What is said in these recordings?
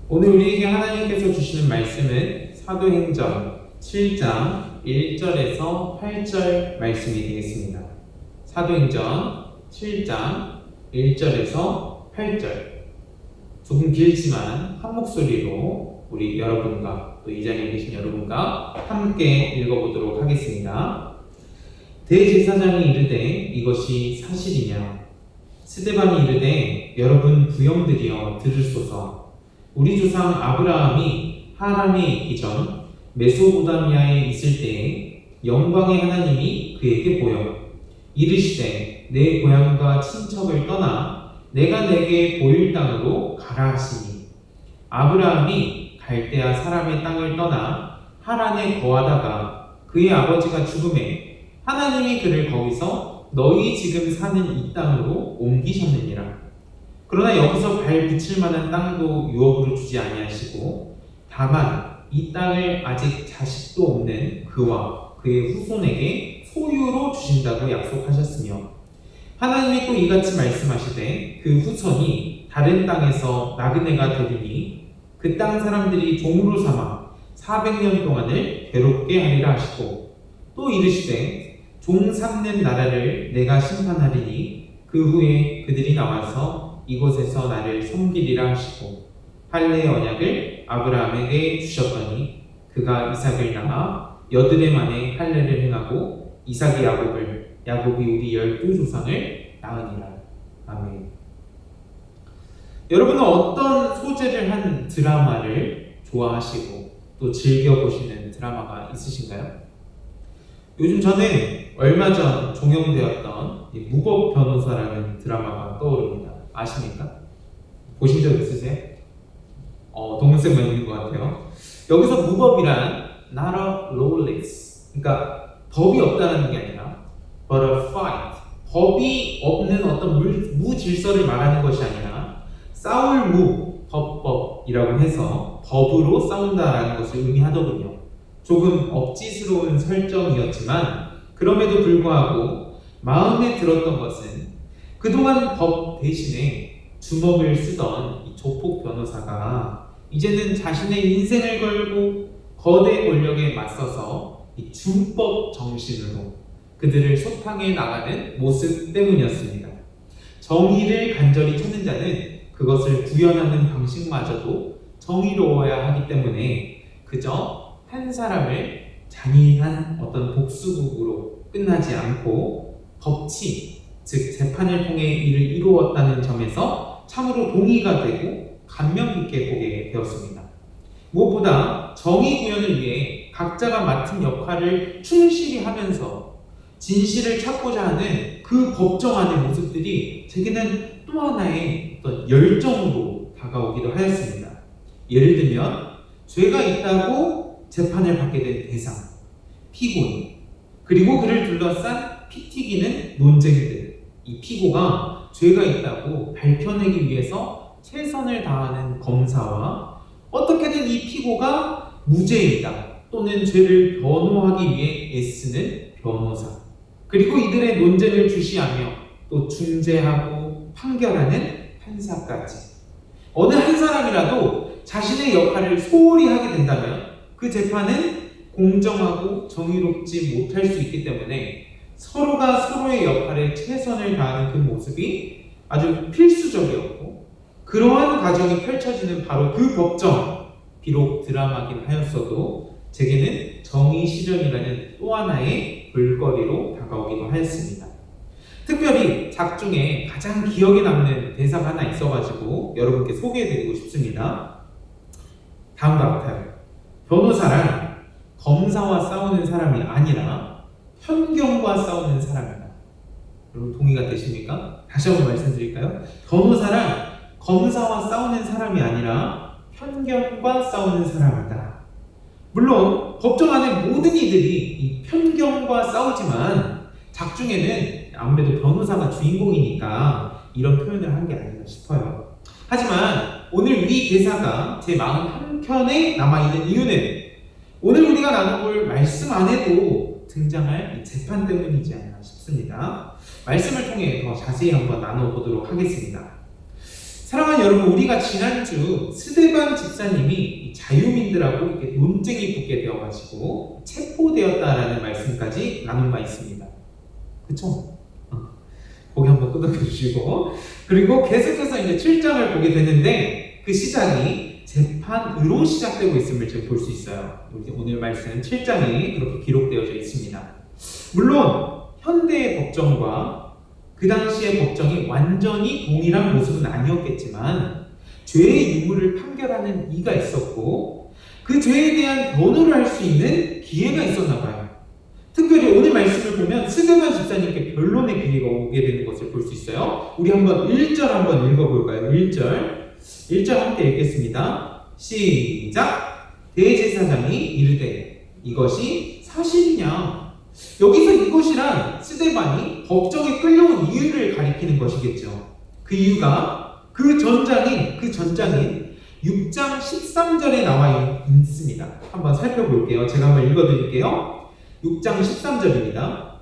오늘 우리에게 하나님께서 주시는 말씀은 사도행전 7장 1절에서 8절 말씀이 되겠습니다. 사도행전 7장 1절에서 8절. 조금 길지만 한 목소리로 우리 여러분과 또 이 자리에 계신 여러분과 함께 읽어보도록 하겠습니다. 대제사장이 이르되 이것이 사실이냐? 스데반이 이르되 여러분 부형들이여 들으소서. 우리 조상 아브라함이 하란에 있기 전 메소포타미아에 있을 때에 영광의 하나님이 그에게 보여 이르시되 내 고향과 친척을 떠나 내가 내게 보일 땅으로 가라 하시니, 아브라함이 갈대아 사람의 땅을 떠나 하란에 거하다가 그의 아버지가 죽음에 하나님이 그를 거기서 너희 지금 사는 이 땅으로 옮기셨느니라. 그러나 여기서 발 붙일 만한 땅도 유업으로 주지 아니하시고 다만 이 땅을 아직 자식도 없는 그와 그의 후손에게 소유로 주신다고 약속하셨으며, 하나님이 또 이같이 말씀하시되 그 후손이 다른 땅에서 나그네가 되리니 그 땅 사람들이 종으로 삼아 400년 동안을 괴롭게 하리라 하시고, 또 이르시되 종 삼는 나라를 내가 심판하리니 그 후에 그들이 나와서 이곳에서 나를 섬기리라 하시고, 할례의 언약을 아브라함에게 주셨더니 그가 이삭을 낳아 여드레 만에 할례를 행하고 이삭이 야곱을, 야곱이 우리 12조상을 낳으니라. 아멘. 여러분은 어떤 소재를 한 드라마를 좋아하시고 또 즐겨보시는 드라마가 있으신가요? 요즘 저는 얼마 전 종영되었던 무법 변호사라는 드라마가 떠오릅니다. 아십니까? 보신 적 있으세요? 동영상만 있는 것 같아요. 여기서 무법이란 not a lawless, 그러니까 법이 없다는 게 아니라 but a fight, 법이 없는 어떤 무질서를 말하는 것이 아니라 싸울 법이라고 해서 법으로 싸운다라는 것을 의미하더군요. 조금 억지스러운 설정이었지만 그럼에도 불구하고 마음에 들었던 것은 그동안 법 대신에 주먹을 쓰던 이 조폭 변호사가 이제는 자신의 인생을 걸고 거대 권력에 맞서서 이 준법 정신으로 그들을 소탕해 나가는 모습 때문이었습니다. 정의를 간절히 찾는 자는 그것을 구현하는 방식마저도 정의로워야 하기 때문에 그저 한 사람을 잔인한 어떤 복수국으로 끝나지 않고 법치, 즉 재판을 통해 이를 이루었다는 점에서 참으로 동의가 되고 감명 깊게 보게 되었습니다. 무엇보다 정의 구현을 위해 각자가 맡은 역할을 충실히 하면서 진실을 찾고자 하는 그 법정안의 모습들이 제게는 또 하나의 어떤 열정으로 다가오기도 하였습니다. 예를 들면 죄가 있다고 재판을 받게 된 대상, 피고인, 그리고 그를 둘러싼 피 튀기는 논쟁들, 이 피고가 죄가 있다고 밝혀내기 위해서 최선을 다하는 검사와 어떻게든 이 피고가 무죄이다 또는 죄를 변호하기 위해 애쓰는 변호사, 그리고 이들의 논쟁을 주시하며 또 중재하고 판결하는 판사까지, 어느 한 사람이라도 자신의 역할을 소홀히 하게 된다면 그 재판은 공정하고 정의롭지 못할 수 있기 때문에 서로가 서로의 역할에 최선을 다하는 그 모습이 아주 필수적이었고, 그러한 과정이 펼쳐지는 바로 그 법정, 비록 드라마긴 하였어도 제게는 정의 실현이라는 또 하나의 볼거리로 다가오기도 하였습니다. 특별히 작중에 가장 기억에 남는 대사가 하나 있어가지고 여러분께 소개해드리고 싶습니다. 다음과 같아요. 변호사란 검사와 싸우는 사람이 아니라 편견과 싸우는 사람이다. 여러분 동의가 되십니까? 다시 한번 말씀드릴까요? 변호사란 검사와 싸우는 사람이 아니라 편견과 싸우는 사람이다. 물론 법정 안에 모든 이들이 이 편견과 싸우지만 작중에는 아무래도 변호사가 주인공이니까 이런 표현을 한 게 아닌가 싶어요. 하지만 오늘 이 대사가 제 마음 한켠에 남아있는 이유는 오늘 우리가 나눠볼 말씀 안에도 등장할 이 재판 때문이지 않나 싶습니다. 말씀을 통해 더 자세히 한번 나눠보도록 하겠습니다. 사랑하는 여러분, 우리가 지난주 스데반 집사님이 자유민들하고 이렇게 논쟁이 붙게 되어가지고 체포되었다라는 말씀까지 나눈 바 있습니다. 그쵸? 거기 한번 끄덕여주시고, 그리고 계속해서 이제 7장을 보게 되는데 그 시작이 재판으로 시작되고 있음을 지금 볼 수 있어요. 오늘 말씀 7장이 그렇게 기록되어져 있습니다. 물론 현대의 법정과 그 당시의 법정이 완전히 동일한 모습은 아니었겠지만 죄의 유무를 판결하는 이가 있었고 그 죄에 대한 변호를 할 수 있는 기회가 있었나 봐요. 특별히 오늘 말씀을 보면 스데반 집사님께 변론의 기회가 오게 되는 것을 볼 수 있어요. 우리 한번 1절 한번 읽어볼까요? 1절 함께 읽겠습니다. 시작! 대제사장이 이르되 이것이 사실이냐? 여기서 이것이란 스데반이 법정에 끌려온 이유를 가리키는 것이겠죠. 그 이유가 그 전장인 6장 13절에 나와 있습니다. 한번 살펴볼게요. 제가 한번 읽어드릴게요. 6장 13절입니다.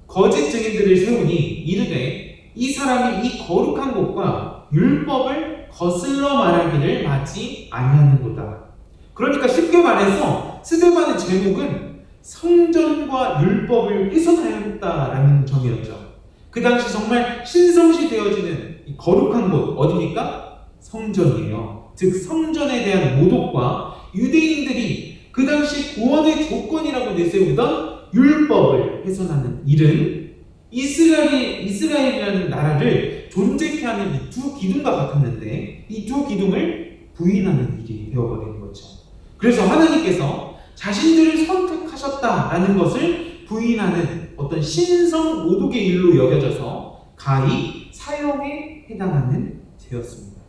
거짓 증인들을 세우니 이르되 이 사람이 이 거룩한 곳과 율법을 거슬러 말하기를 마치 아니하는도다. 그러니까 쉽게 말해서 스데반의 제목은 성전과 율법을 훼손하였다라는 점이었죠. 그 당시 정말 신성시 되어지는 이 거룩한 곳 어디입니까? 성전이에요. 즉 성전에 대한 모독과 유대인들이 그 당시 구원의 조건이라고 내세우던 율법을 훼손하는 일은 이스라엘이라는 나라를 존재케 하는 이 두 기둥과 같았는데 이 두 기둥을 부인하는 일이 되어버리는 거죠. 그래서 하나님께서 자신들을 선택하셨다라는 것을 부인하는 어떤 신성 모독의 일로 여겨져서 가히 사형에 해당하는 죄였습니다.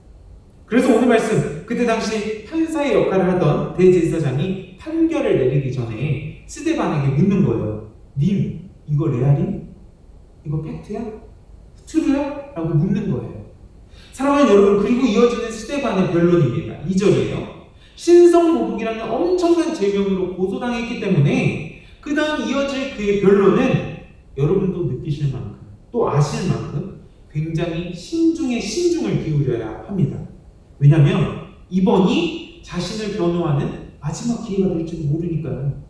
그래서 오늘 말씀, 그때 당시 판사의 역할을 하던 대제사장이 판결을 내리기 전에 스데반에게 묻는 거예요. 님, 이거 레알임? 이거 팩트야? 트루야? 라고 묻는 거예요. 사랑하는 여러분, 그리고 이어지는 스데반의 변론입니다. 2절이에요. 신성 모독이라는 엄청난 죄명으로 고소당했기 때문에 그 다음 이어질 그의 변론은 여러분도 느끼실 만큼 또 아실 만큼 굉장히 신중에 신중을 기울여야 합니다. 왜냐하면 이번이 자신을 변호하는 마지막 기회가 될지도 모르니까요.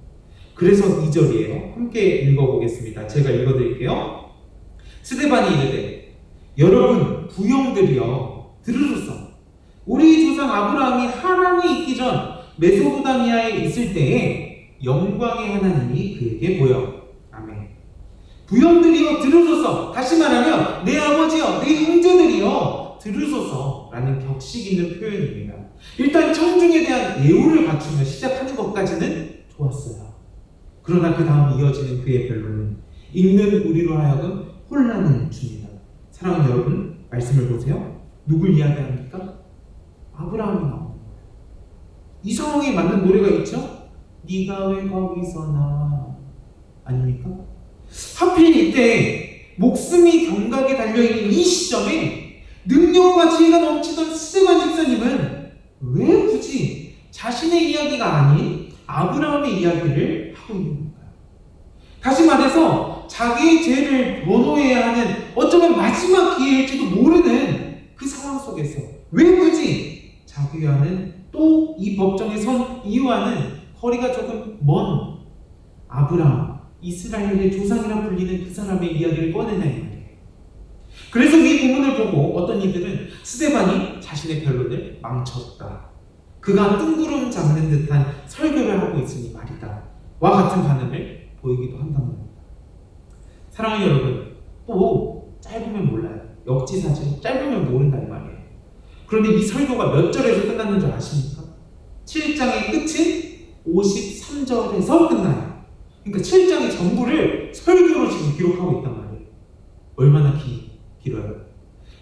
그래서 2절이에요. 함께 읽어보겠습니다. 제가 읽어드릴게요. 스데반이 이르되 여러분 부형들이여 들으소서. 우리 조상 아브라함이 하란에 있기 전 메소포타미아에 있을 때에 영광의 하나님이 그에게 보여. 아멘. 부형들이여 들으소서. 다시 말하면 내 아버지여 내 형제들이여 들으소서 라는 격식 있는 표현입니다. 일단 청중에 대한 예우를 갖추며 시작하는 것까지는 좋았어요. 그러나 그 다음 이어지는 그의 변론은 읽는 우리로 하여금 혼란을 줍니다. 사랑하는 여러분, 말씀을 보세요. 누굴 이야기합니까? 아브라함이 나오는 거예요. 이 상황에 맞는 노래가 있죠? 네가 왜 거기서 나와? 아닙니까? 하필 이때 목숨이 경각에 달려있는 이 시점에 능력과 지혜가 넘치던 스데반 집사님은 왜 굳이 자신의 이야기가 아닌 아브라함의 이야기를 하고 있는 건가요? 다시 말해서 자기의 죄를 변호해야 하는 어쩌면 마지막 기회일지도 모르는 그 상황 속에서 왜 굳이 자기와는 또 이 법정에 선 이유와는 거리가 조금 먼 아브라함, 이스라엘의 조상이라 불리는 그 사람의 이야기를 꺼내냐 이 말이에요. 그래서 이 부분을 보고 어떤 이들은 스데반이 자신의 변론을 망쳤다. 그가 뜬구름 잡는 듯한 설교를 하고 있으니 말이다. 와 같은 반응을 보이기도 한단 말입니다. 사랑하는 여러분, 또 짧으면 몰라요. 역지사지 짧으면 모른다 이 말이에요. 그런데 이 설교가 몇 절에서 끝났는 줄 아십니까? 7장의 끝은 53절에서 끝나요. 그러니까 7장의 전부를 설교로 지금 기록하고 있단 말이에요. 얼마나 길어요.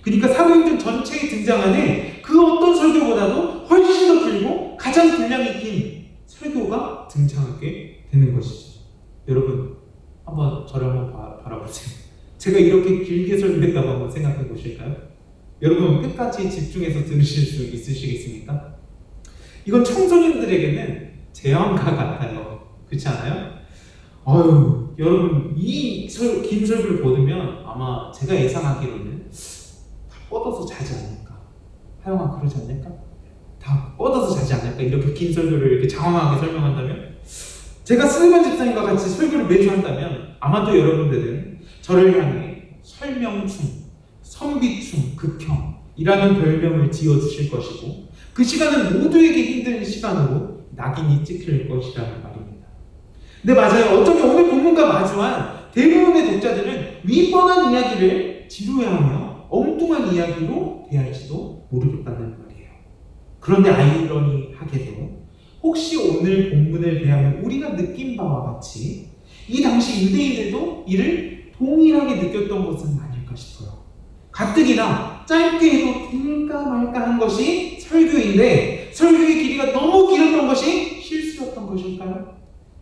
그러니까 사도행전 전체에 등장하는 그 어떤 설교보다도 훨씬 더 길고 가장 분량이 긴 설교가 등장하게 되는 것이죠. 여러분, 한번 저를 한번 바라보세요. 제가 이렇게 길게 설교했다고 한번 생각해 보실까요? 여러분 끝까지 집중해서 들으실 수 있으시겠습니까? 이건 청소년들에게는 재앙과 같아요. 그렇지 않아요? 여러분 이 긴 설교를 보면 아마 제가 예상하기로는 다 뻗어서 자지 않을까. 하영아 그러지 않을까? 다 뻗어서 자지 않을까? 이렇게 긴 설교를 이렇게 장황하게 설명한다면, 제가 스데반 집사님과 같이 설교를 매주 한다면 아마도 여러분들은 저를 향해 설명충, 선비충, 극형이라는 별명을 지어주실 것이고, 그 시간은 모두에게 힘든 시간으로 낙인이 찍힐 것이라는 말입니다. 근데 맞아요. 어쩌면 오늘 본문과 마주한 대부분의 독자들은 윗뻔한 이야기를 지루해하며 엉뚱한 이야기로 대할지도 모르겠다는 말이에요. 그런데 아이러니하게도 혹시 오늘 본문을 대하면 우리가 느낀 바와 같이 이 당시 유대인들도 이를 동일하게 느꼈던 것은 아닐까 싶어요. 가뜩이나 짧게 해도 될까 말까 한 것이 설교인데 설교의 길이가 너무 길었던 것이 실수였던 것일까요?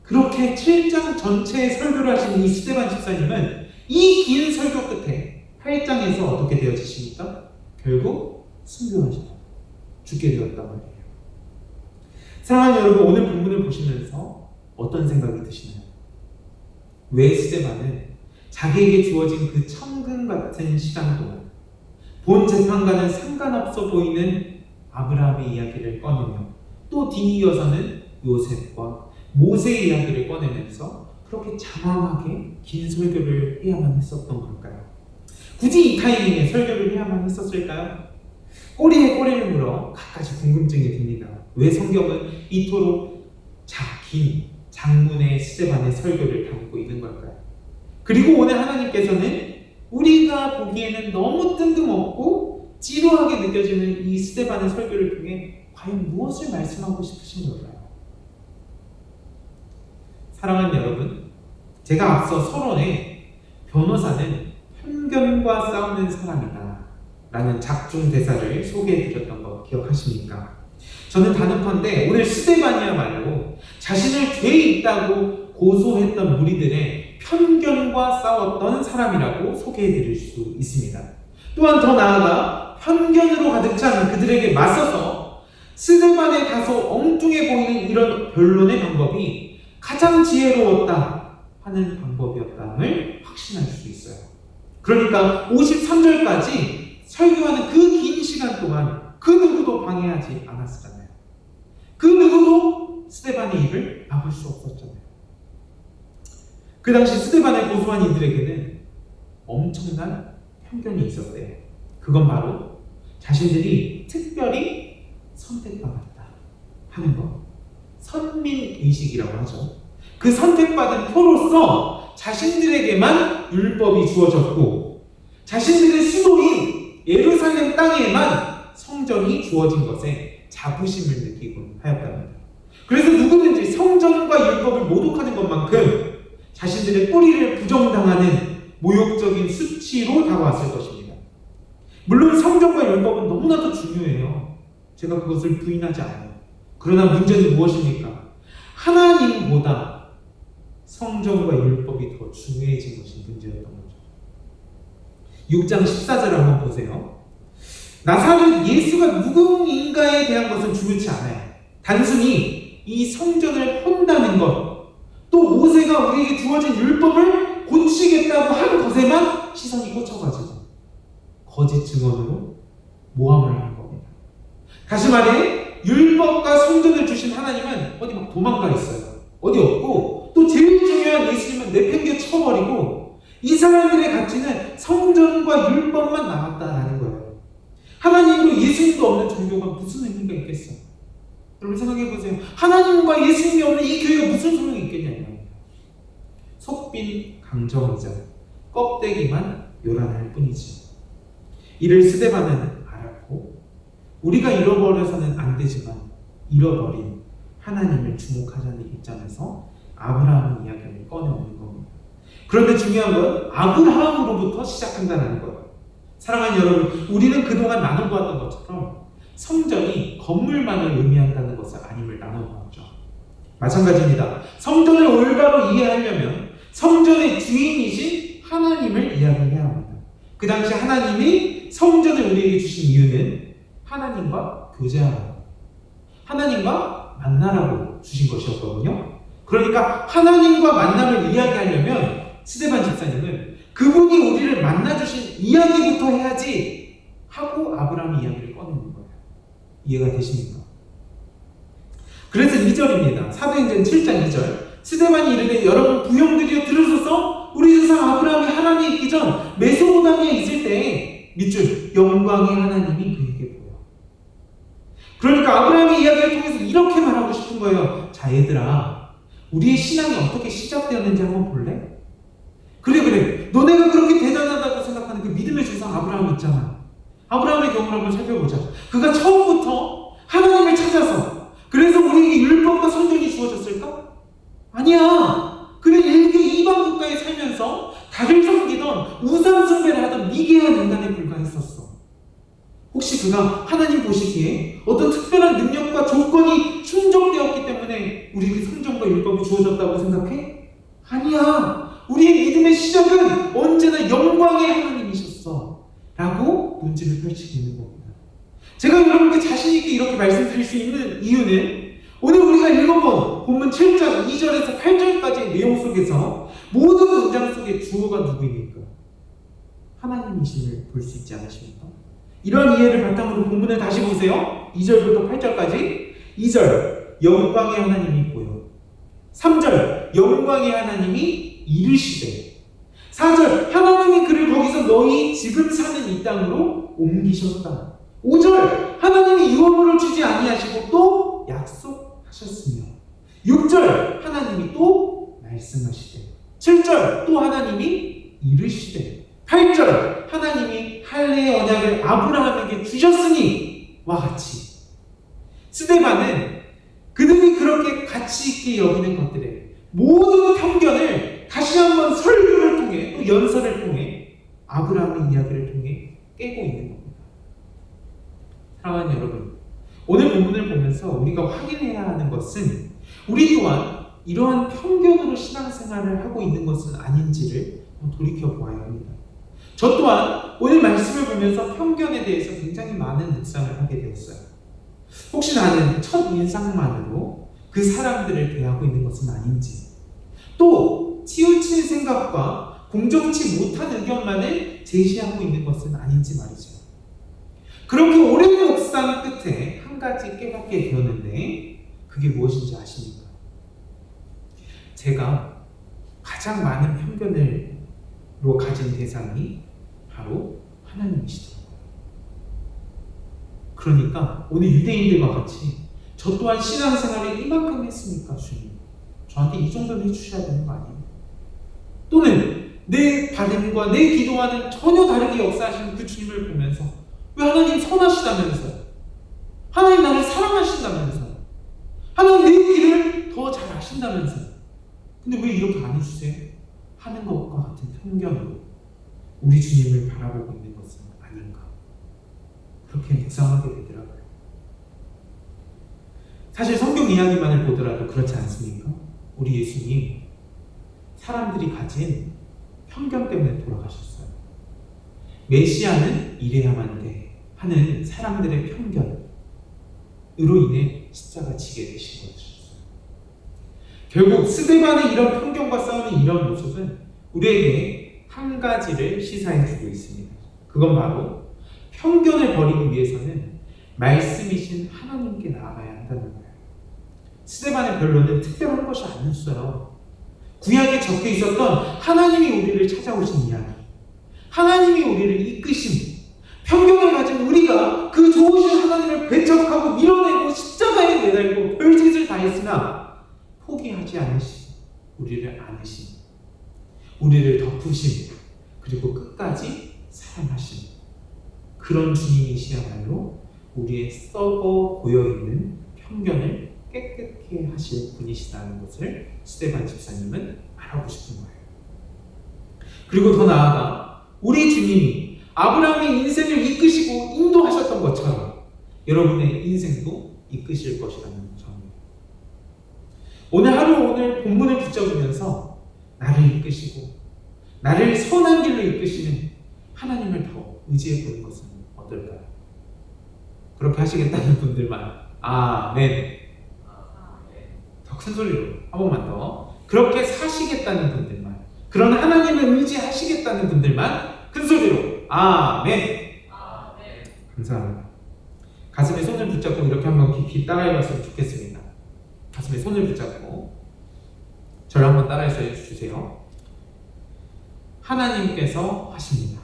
그렇게 7장 전체의 설교를 하신 이 스데반 집사님은 이 긴 설교 끝에 8장에서 어떻게 되어지십니까? 결국 순교하시고 죽게 되었단 말이에요. 사랑하는 여러분, 오늘 본문을 보시면서 어떤 생각이 드시나요? 왜 스데반은 자기에게 주어진 그 천금 같은 시간 동안 본 재판과는 상관없어 보이는 아브라함의 이야기를 꺼내며 또 뒤이어서는 요셉과 모세의 이야기를 꺼내면서 그렇게 장황하게 긴 설교를 해야만 했었던 걸까요? 굳이 이 타이밍에 설교를 해야만 했었을까요? 꼬리에 꼬리를 물어 갖가지 궁금증이 듭니다. 왜 성경은 이토록 긴 장문의 스데반의 설교를 담고 있는 걸까요? 그리고 오늘 하나님께서는 우리가 보기에는 너무 뜬금없고 지루하게 느껴지는 이 스데반의 설교를 통해 과연 무엇을 말씀하고 싶으신 걸까요? 사랑하는 여러분, 제가 앞서 서론에 변호사는 편견과 싸우는 사람이다 라는 작중 대사를 소개해드렸던 거 기억하십니까? 저는 다급한데 오늘 스데반이야말로 자신을 죄에 있다고 고소했던 무리들의 편견과 싸웠던 사람이라고 소개해드릴 수 있습니다. 또한 더 나아가 편견으로 가득 찬 그들에게 맞서서 스데반의 다소 엉뚱해 보이는 이런 변론의 방법이 가장 지혜로웠다 하는 방법이었다는 확신할 수 있어요. 그러니까 53절까지 설교하는 그 긴 시간 동안 그 누구도 방해하지 않았잖아요. 그 누구도 스데반의 입을 막을 수 없었잖아요. 그 당시 스데반을 고소한 이들에게는 엄청난 편견이 있었대요. 그건 바로 자신들이 특별히 선택받았다 하는 것. 선민의식이라고 하죠. 그 선택받은 표로서 자신들에게만 율법이 주어졌고 자신들의 수도인 예루살렘 땅에만 성전이 주어진 것에 자부심을 느끼곤 하였답니다. 그래서 누구든지 성전과 율법을 모독하는 것만큼 자신들의 뿌리를 부정당하는 모욕적인 수치로 다가왔을 것입니다. 물론 성전과 율법은 너무나도 중요해요. 제가 그것을 부인하지 않아요. 그러나 문제는 무엇입니까? 하나님보다 성전과 율법이 더 중요해진 것이 문제였던 거죠. 6장 14절을 한번 보세요. 나사렛 예수가 누구인가에 대한 것은 중요치 않아요. 단순히 이 성전을 헌다는 것, 또 모세가 우리에게 주어진 율법을 고치겠다고 한 것에만 시선이 꽂혀가지고 거짓 증언으로 모함을 한 겁니다. 다시 말해 율법과 성전을 주신 하나님은 어디 막 도망가 있어요. 어디 없고 또 제일 중요한 예수님은 내팽개 쳐버리고 이 사람들의 가치는 성전과 율법만 남았다라는 거예요. 하나님도 예수님도 없는 종교가 무슨 의미가 있겠어요? 여러분 생각해보세요. 하나님과 예수님이 없는 이 교회가 무슨 소용이 있겠냐는 거예요. 속빈 강정이자 껍데기만 요란할 뿐이지. 이를 스데반은 알았고 우리가 잃어버려서는 안 되지만 잃어버린 하나님을 주목하자는 입장에서 아브라함의 이야기를 꺼내오는 겁니다. 그런데 중요한 건 아브라함으로부터 시작한다는 거예요. 사랑하는 여러분, 우리는 그동안 나눠보았던 것처럼 성전이 건물만을 의미한다는 것을 아님을 나눠보았죠. 마찬가지입니다. 성전을 올바로 이해하려면 성전의 주인이신 하나님을 이야기해야 합니다. 그 당시 하나님이 성전을 우리에게 주신 이유는 하나님과 교제하라고, 하나님과 만나라고 주신 것이었거든요. 그러니까 하나님과 만남을 이야기하려면 스데반 집사님은 그분이 우리를 만나주신 이야기부터 해야지 하고 아브라함의 이야기를 꺼내는 거예요. 이해가 되십니까? 그래서 2절입니다. 사도행전 7장 2절. 스데반이 이르되 여러분 부형들이여 들으소서 우리 조상 아브라함이 하나님에 있기 전 메소포타미아에 있을 때 밑줄 영광의 하나님이 그에게 보여. 그러니까 아브라함의 이야기를 통해서 이렇게 말하고 싶은 거예요. 자 얘들아, 우리의 신앙이 어떻게 시작되었는지 한번 볼래? 그래 너네가 그렇게 대단하다고 생각하는 그 믿음의 조상 아브라함 있잖아. 아브라함의 경우를 한번 살펴보자. 그가 처음부터 하나님을 찾아서 그래서 우리에게 율법과 성경이 주어졌을까? 아니야. 그는 일개 이방 국가에 살면서 달을 섬기던 우상 숭배를 하던 미개한 인간에 불과했었어. 혹시 그가 하나님 보시기에 어떤 특별한 능력과 조건이 충족되었기 때문에 우리에게 성경과 율법이 주어졌다고 생각해? 아니야. 우리의 믿음의 시작은 언제나 영광의 하나님이셨어 라고 논지를 펼치고 있는 겁니다. 제가 여러분께 자신있게 이렇게 말씀드릴 수 있는 이유는 오늘 우리가 읽어본 본문 7장 2절에서 8절까지의 내용 속에서 모든 문장 속에 주어가 누구입니까? 하나님이심을 볼 수 있지 않으십니까? 이런 이해를 바탕으로 본문을 다시 보세요. 2절부터 8절까지. 2절 영광의 하나님이 보여. 3절 영광의 하나님이 이르시되. 4절 하나님이 그를 거기서 너희 지금 사는 이 땅으로 옮기셨다. 5절 하나님이 유언을 주지 아니하시고 또 약속하셨으며. 6절 하나님이 또 말씀하시되. 7절 또 하나님이 이르시되. 8절 하나님이 할례의 언약을 아브라함에게 주셨으니 와 같이. 스데반은 그들이 그렇게 가치 있게 여기는 것들의 모든 편견을 다시 한번 설교를 통해 또 연설을 통해 아브라함의 이야기를 통해 깨고 있는 겁니다. 사랑하는 여러분, 오늘 본문을 보면서 우리가 확인해야 하는 것은 우리 또한 이러한 편견으로 신앙생활을 하고 있는 것은 아닌지를 돌이켜 보아야 합니다. 저 또한 오늘 말씀을 보면서 편견에 대해서 굉장히 많은 묵상을 하게 되었어요. 혹시 나는 첫 인상만으로 그 사람들을 대하고 있는 것은 아닌지, 또 치우친 생각과 공정치 못한 의견만을 제시하고 있는 것은 아닌지 말이죠. 그렇게 오랜 묵상 끝에 한 가지 깨닫게 되었는데 그게 무엇인지 아십니까? 제가 가장 많은 편견으로 가진 대상이 바로 하나님이시더라고요. 그러니까 오늘 유대인들과 같이 저 또한 신앙생활을 이만큼 했으니까 주님 저한테 이 정도는 해주셔야 되는 거 아니에요? 또는 내 바램과 내 기도와는 전혀 다르게 역사하시는 그 주님을 보면서 왜 하나님 선하시다면서요? 하나님 나를 사랑하신다면서요? 하나님 내 길을 더 잘 아신다면서요? 근데 왜 이렇게 안 해주세요? 하는 것과 같은 편견으로 우리 주님을 바라보고 있는 것은 아닌가, 그렇게 묵상하게 되더라고요. 사실 성경 이야기만을 보더라도 그렇지 않습니까? 우리 예수님 사람들이 가진 편견 때문에 돌아가셨어요. 메시아는 이래야만 돼 하는 사람들의 편견으로 인해 십자가 지게 되신 것이었어요. 결국 스데반의 이런 편견과 싸우는 이런 모습은 우리에게 한 가지를 시사해주고 있습니다. 그건 바로 편견을 버리기 위해서는 말씀이신 하나님께 나아가야 한다는 거예요. 스데반의 변론은 특별한 것이 아니었어요. 구약에 적혀 있었던 하나님이 우리를 찾아오신 이야기, 하나님이 우리를 이끄심, 편견을 가진 우리가 그 좋으신 하나님을 배척하고 밀어내고 십자가에 매달고 별짓을 다 했으나 포기하지 않으신, 우리를 안으신, 우리를 덮으신, 그리고 끝까지 사랑하신 그런 주님이시야말로 우리의 썩어 보여있는 편견을 깨끗게 하실 분이시다는 것을 스데반 집사님은 알아보고 싶은 거예요. 그리고 더 나아가 우리 주님이 아브라함의 인생을 이끄시고 인도하셨던 것처럼 여러분의 인생도 이끄실 것이라는 점이에요. 오늘 하루 오늘 본문을 붙잡으면서 나를 이끄시고 나를 선한 길로 이끄시는 하나님을 더 의지해 보는 것은 어떨까요? 그렇게 하시겠다는 분들만 아멘. 더 큰 소리로 한 번만 더. 그렇게 사시겠다는 분들만, 그런 하나님을 의지하시겠다는 분들만 큰 소리로 아멘. 감사합니다. 가슴에 손을 붙잡고 이렇게 한번 깊이 따라해봤으면 좋겠습니다. 가슴에 손을 붙잡고 저를 한번 따라해서 주세요. 하나님께서 하십니다.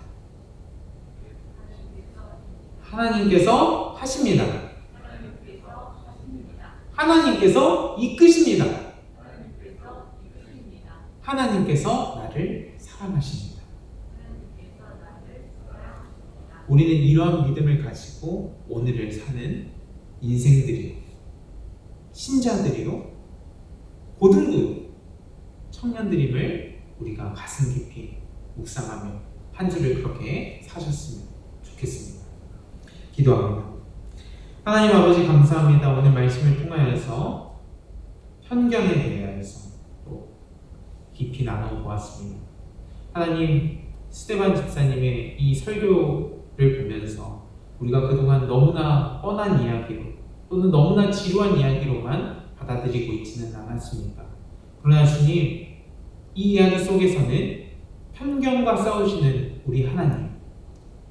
하나님께서 하십니다. 하나님께서 이끄십니다. 하나님께서 나를 사랑하십니다. 우리는 이러한 믿음을 가지고 오늘을 사는 인생들이요, 신자들이요, 고등부요, 청년들임을 우리가 가슴 깊이 묵상하며 한 주를 그렇게 사셨으면 좋겠습니다. 기도합니다. 하나님 아버지 감사합니다. 오늘 말씀을 통하여서 편견에 대하여서 또 깊이 나눠보았습니다. 하나님, 스데반 집사님의 이 설교를 보면서 우리가 그동안 너무나 뻔한 이야기로 또는 너무나 지루한 이야기로만 받아들이고 있지는 않았습니까? 그러나 주님, 이 이야기 속에서는 편견과 싸우시는 우리 하나님,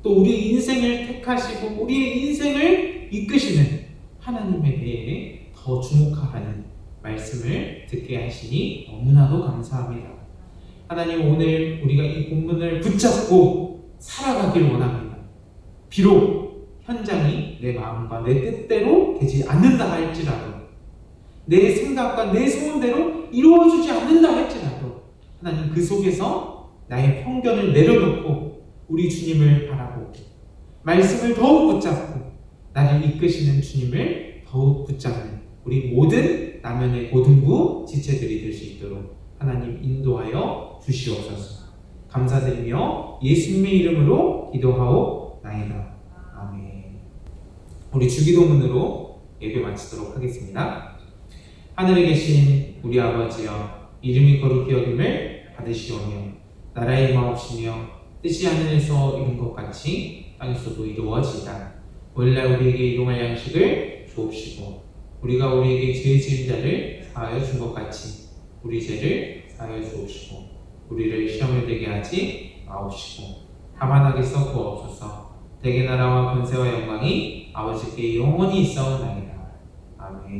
또 우리 인생을 택하시고 우리의 인생을 이끄시는 하나님에 대해 더 주목하라는 말씀을 듣게 하시니 너무나도 감사합니다. 하나님, 오늘 우리가 이 본문을 붙잡고 살아가길 원합니다. 비록 현장이 내 마음과 내 뜻대로 되지 않는다 할지라도, 내 생각과 내 소원대로 이루어지지 않는다 할지라도 하나님, 그 속에서 나의 편견을 내려놓고 우리 주님을 바라보고 말씀을 더욱 붙잡고 나를 이끄시는 주님을 더욱 붙잡는 우리 모든 남연의 고등부 지체들이 될 수 있도록 하나님 인도하여 주시옵소서. 감사드리며 예수님의 이름으로 기도하옵나이다. 아멘. 우리 주기도문으로 예배 마치도록 하겠습니다. 하늘에 계신 우리 아버지여, 이름이 거룩히 여김을 받으시오며 나라의 임하옵시며 뜻이 하늘에서 이룬 것 같이 땅에서도 이루어지이다. 오늘날 우리에게 일용할 양식을 주옵시고 우리가 우리에게 죄 지은 자를 사하여 준 것 같이 우리 죄를 사하여 주옵시고 우리를 시험에 들게 하지 마옵시고 다만 악에서 구하옵소서. 대개 나라와 권세와 영광이 아버지께 영원히 있사옵나이다. 아멘.